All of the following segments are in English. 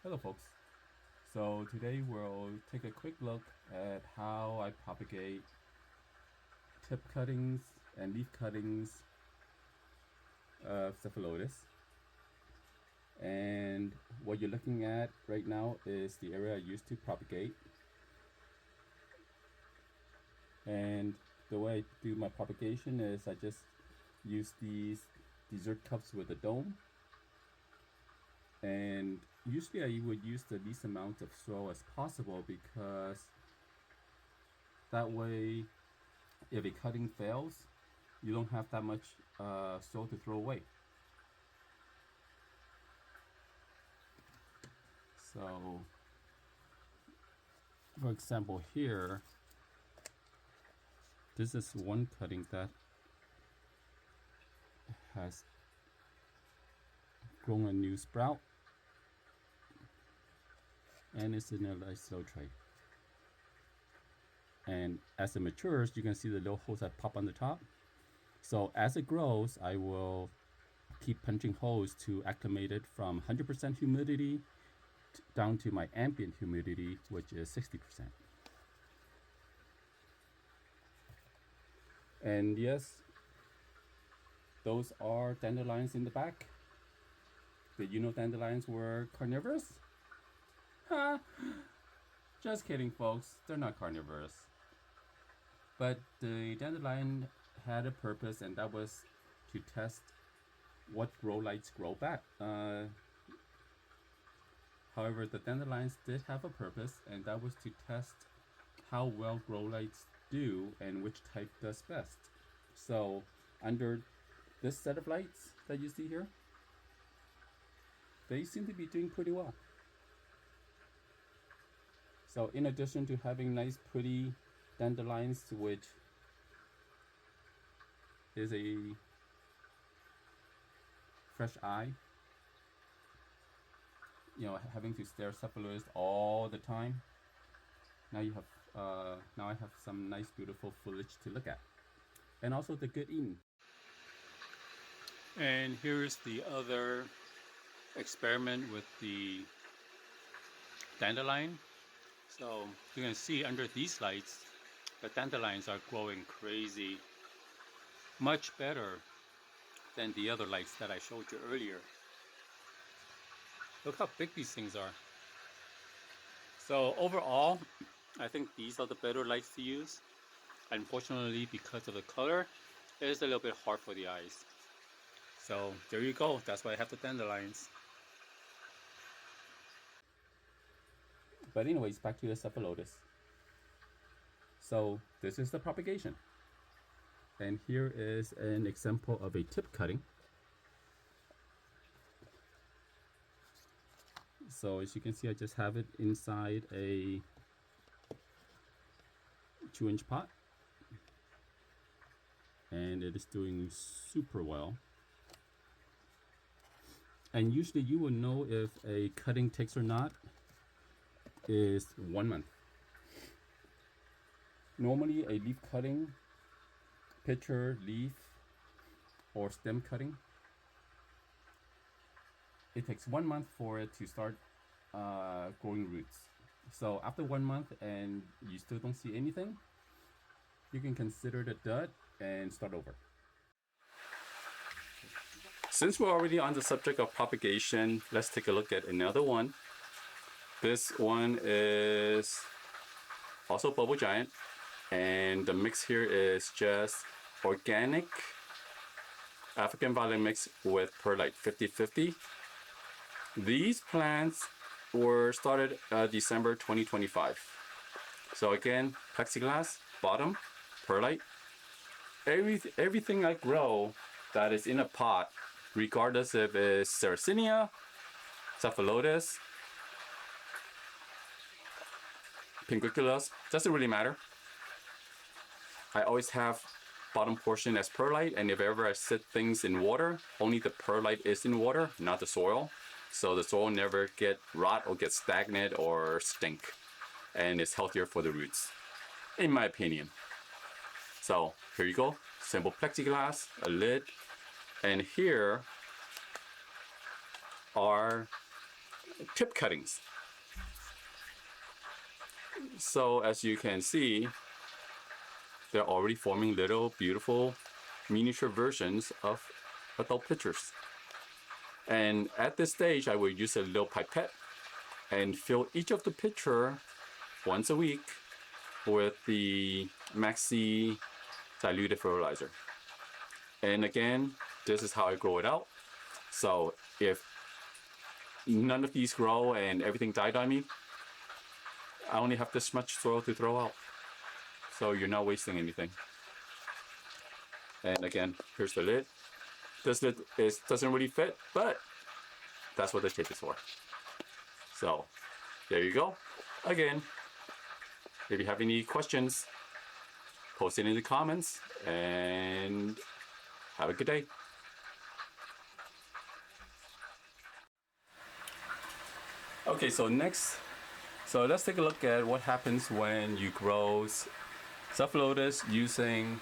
Hello folks. So today we'll take a quick look at how I propagate tip cuttings and leaf cuttings of Cephalotus. And what you're looking at right now is the area I used to propagate. And the way I do my propagation is I just use these dessert cups with a dome. And usually I would use the least amount of soil as possible because that way if a cutting fails, you don't have that much soil to throw away. So, for example, here, this is one cutting that has grown a new sprout, and it's in a nice soil tray. And as it matures, you can see the little holes that pop on the top. So as it grows, I will keep punching holes to acclimate it from 100% humidity down to my ambient humidity, which is 60%. And yes, those are dandelions in the back. Did you know dandelions were carnivorous? Ha! Just kidding, folks. They're not carnivorous. But the dandelion had a purpose, and that was to test what grow lights grow back. However, the dandelions did have a purpose, and that was to test how well grow lights do and which type does best. So, under this set of lights that you see here, they seem to be doing pretty well. So, in addition to having nice, pretty dandelions, which is a fresh eye, having to stare cephalotus all the time. Now I have some nice, beautiful foliage to look at, and also the good eating. And here's the other experiment with the dandelion. So you can see under these lights, the dandelions are growing crazy, much better than the other lights that I showed you earlier. Look how big these things are. So overall, I think these are the better lights to use. Unfortunately, because of the color, it is a little bit hard for the eyes. So there you go. That's why I have the dandelions. But anyways, back to the cephalotus. So this is the propagation. And here is an example of a tip cutting. So as you can see, I just have it inside a 2-inch pot. And it is doing super well. And usually you will know if a cutting takes or not is 1 month. Normally a leaf cutting, pitcher, leaf, or stem cutting, it takes 1 month for it to start growing roots. So after 1 month and you still don't see anything, you can consider it a dud and start over. Since we're already on the subject of propagation, let's take a look at another one. This one is also Bubble Giant, and the mix here is just organic African violet mix with perlite 50-50. These plants were started December 2025. So again, plexiglass, bottom, perlite. Everything I grow that is in a pot, regardless if it's Sarracenia, Cephalotus, Pinguiculus, doesn't really matter. I always have bottom portion as perlite, and if ever I set things in water, only the perlite is in water, not the soil. So the soil never get rot or get stagnant or stink, and it's healthier for the roots, in my opinion. So here you go, simple plexiglass, a lid, and here are tip cuttings. So as you can see, they're already forming little beautiful miniature versions of adult pitchers. And at this stage, I will use a little pipette and fill each of the pitcher once a week with the Maxi diluted fertilizer. And again, this is how I grow it out. So if none of these grow and everything died on me, I only have this much soil to throw out. So you're not wasting anything. And again, here's the lid. This lid doesn't really fit, but that's what the tip is for. So there you go. Again, if you have any questions, post it in the comments, and have a good day. Okay, so let's take a look at what happens when you grow Cephalodus using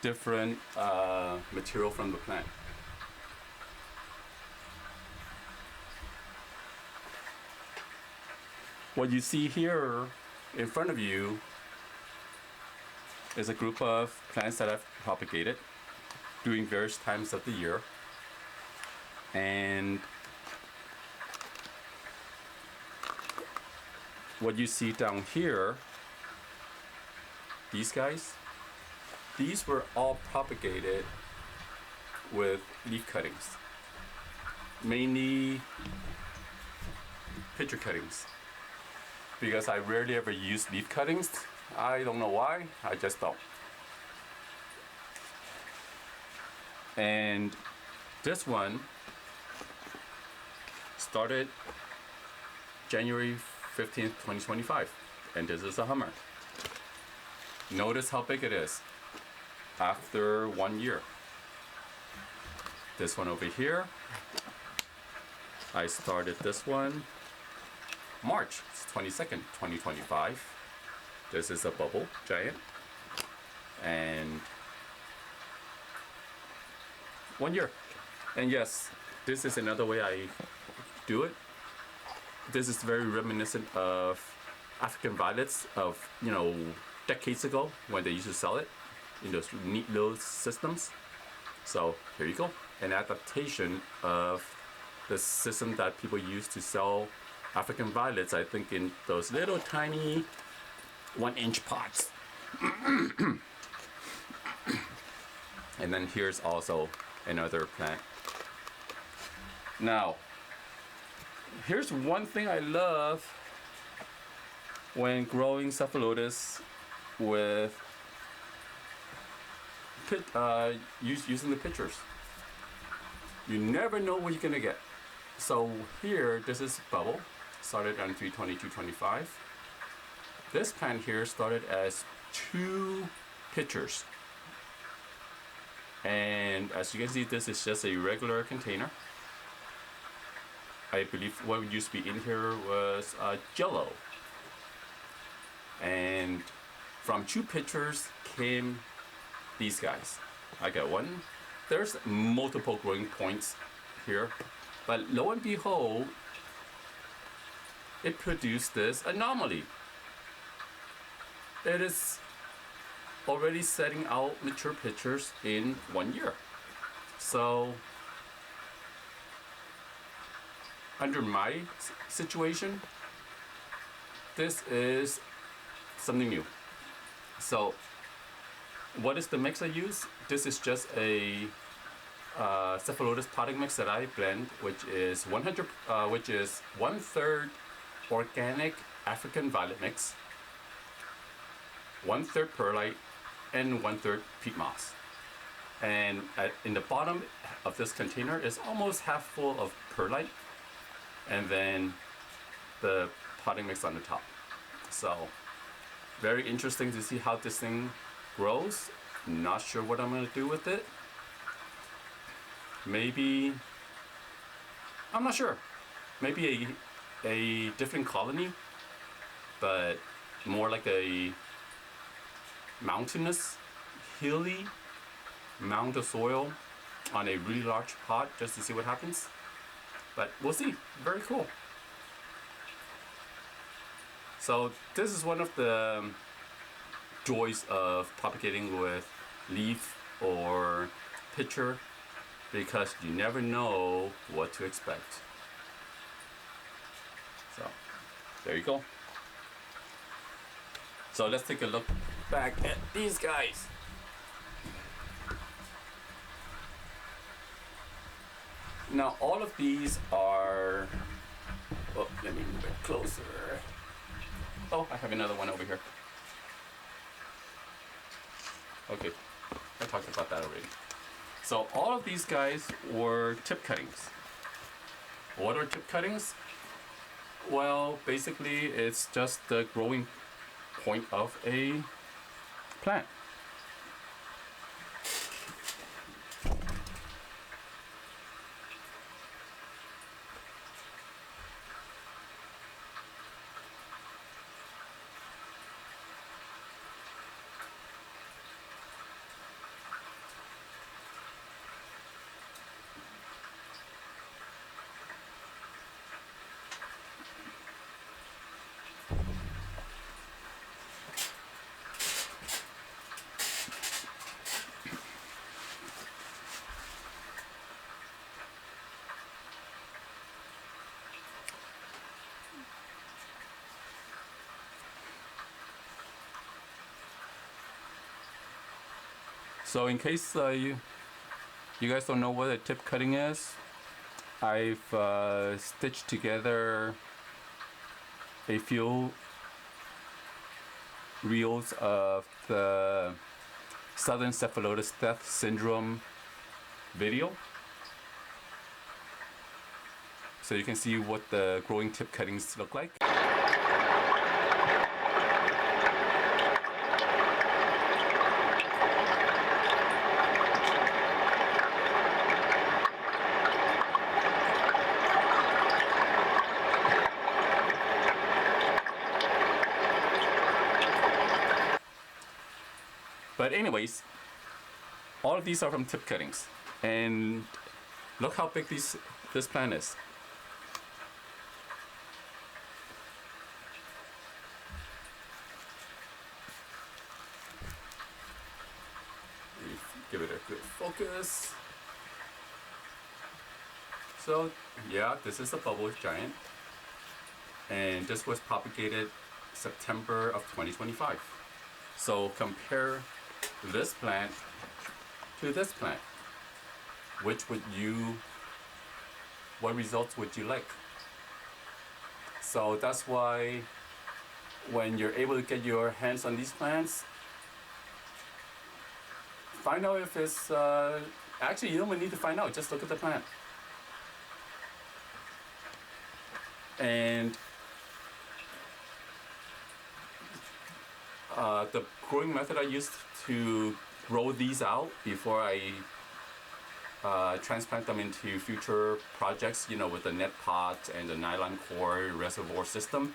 different material from the plant. What you see here in front of you is a group of plants that I've propagated during various times of the year. And what you see down here, these guys, these were all propagated with leaf cuttings, mainly pitcher cuttings, because I rarely ever use leaf cuttings. I don't know why, I just don't. And this one started January 15th, 2025, and this is a Hummer. Notice how big it is after 1 year. This one over here, I started this one March 22nd, 2025. This is a bubble giant, and 1 year. And yes, this is another way I do it. This is very reminiscent of African violets of, decades ago when they used to sell it in those neat little systems. So here you go, an adaptation of the system that people use to sell African violets, I think in those little tiny 1-inch pots. And then here's also another plant. Now, here's one thing I love when growing Cephalodus with using the pitchers. You never know what you're gonna get. So here, this is bubble, started on 3/22/25. This plant here started as 2 pitchers. And as you can see, this is just a regular container. I believe what used to be in here was Jello. And from 2 pitchers came these guys. I got one. There's multiple growing points here, but lo and behold, it produced this anomaly. It is already setting out mature pitchers in 1 year. So under my situation, this is something new. So what is the mix I use? This is just a Cephalodus potting mix that I blend, which is 1/3 organic African violet mix, 1/3 perlite, and 1/3 peat moss. And in the bottom of this container is almost half full of perlite, and then the potting mix on the top. So very interesting to see how this thing grows. Not sure what I'm gonna do with it. Maybe, I'm not sure. Maybe a different colony, but more like a mountainous, hilly mound of soil on a really large pot, just to see what happens. But we'll see. Very cool. So this is one of the joys of propagating with leaf or pitcher, because you never know what to expect. So there you go. So let's take a look back at these guys. Now all of these are, oh, let me move it closer. Oh, I have another one over here. Okay, I talked about that already. So all of these guys were tip cuttings. What are tip cuttings? Well, basically it's just the growing point of a plant. So in case you guys don't know what a tip cutting is, I've stitched together a few reels of the Southern Cephalotus Death Syndrome video, so you can see what the growing tip cuttings look like. But anyways, all of these are from tip cuttings, and look how big this plant is. Give it a good focus. So yeah, this is a bubble giant, and this was propagated September of 2025. So compare this plant to this plant. What results would you like? So that's why when you're able to get your hands on these plants, find out if it's, actually you don't even need to find out, just look at the plant. And the growing method I used to grow these out before I transplant them into future projects, you know, with the net pot and the nylon core reservoir system.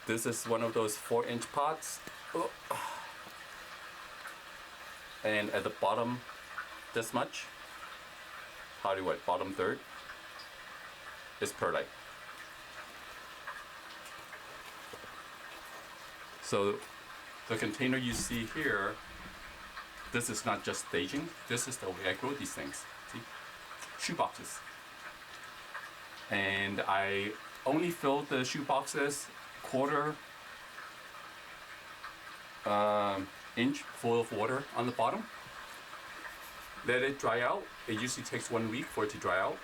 This is one of those 4-inch pots. Oh. And at the bottom, this much, probably what, bottom third, is perlite. So the container you see here, this is not just staging, this is the way I grow these things. See? Shoe boxes. And I only filled the shoe boxes quarter inch full of water on the bottom. Let it dry out. It usually takes 1 week for it to dry out.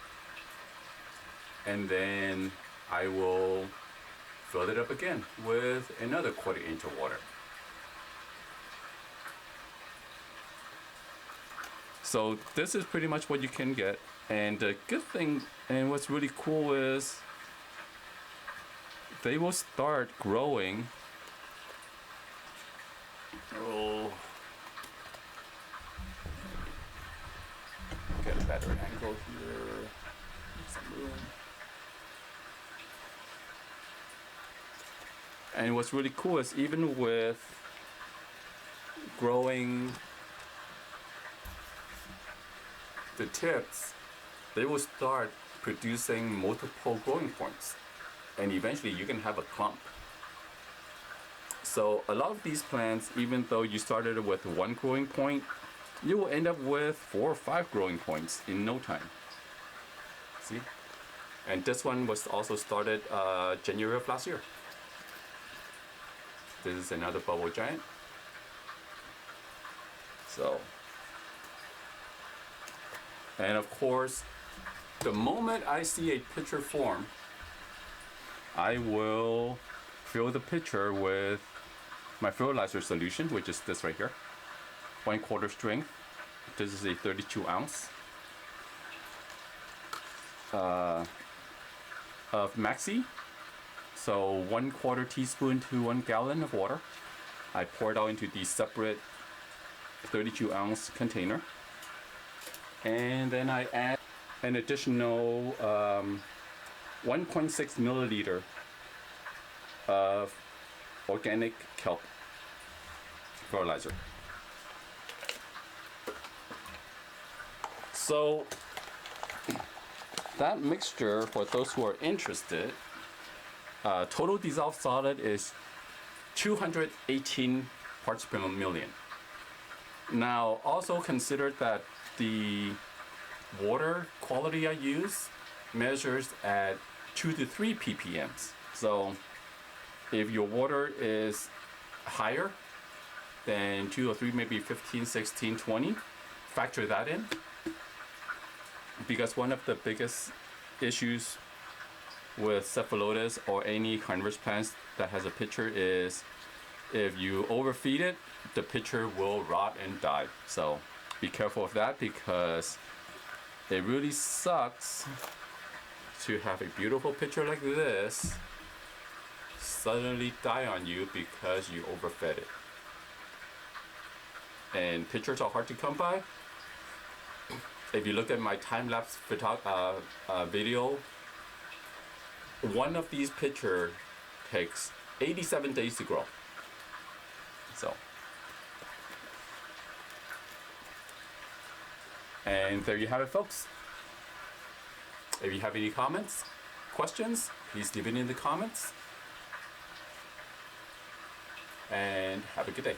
And then I will fill it up again with another quarter inch of water. So this is pretty much what you can get. And the good thing, and what's really cool is they will start growing. Oh, get a better angle here. Some room. And what's really cool is even with growing the tips, they will start producing multiple growing points. And eventually you can have a clump. So a lot of these plants, even though you started with one growing point, you will end up with 4 or 5 growing points in no time. See? And this one was also started January of last year. This is another bubble giant. So, and of course, the moment I see a picture form, I will fill the picture with my fertilizer solution, which is this right here, 1/4 strength. This is a 32 ounce of Maxi. So 1/4 teaspoon to 1 gallon of water. I pour it out into the separate 32 ounce container, and then I add an additional 1.6 milliliter of organic kelp fertilizer. So that mixture, for those who are interested, total dissolved solid is 218 parts per million. Now, also consider that the water quality I use measures at 2 to 3 ppms. So if your water is higher than 2 or 3, maybe 15, 16, 20, factor that in. Because one of the biggest issues with cephalotus or any carnivorous plants that has a pitcher is if you overfeed it, the pitcher will rot and die. So be careful of that, because it really sucks to have a beautiful pitcher like this suddenly die on you because you overfed it. And pitchers are hard to come by. If you look at my time-lapse video, one of these pitchers takes 87 days to grow. So, and there you have it, folks. If you have any comments, questions, please leave it in the comments. And have a good day.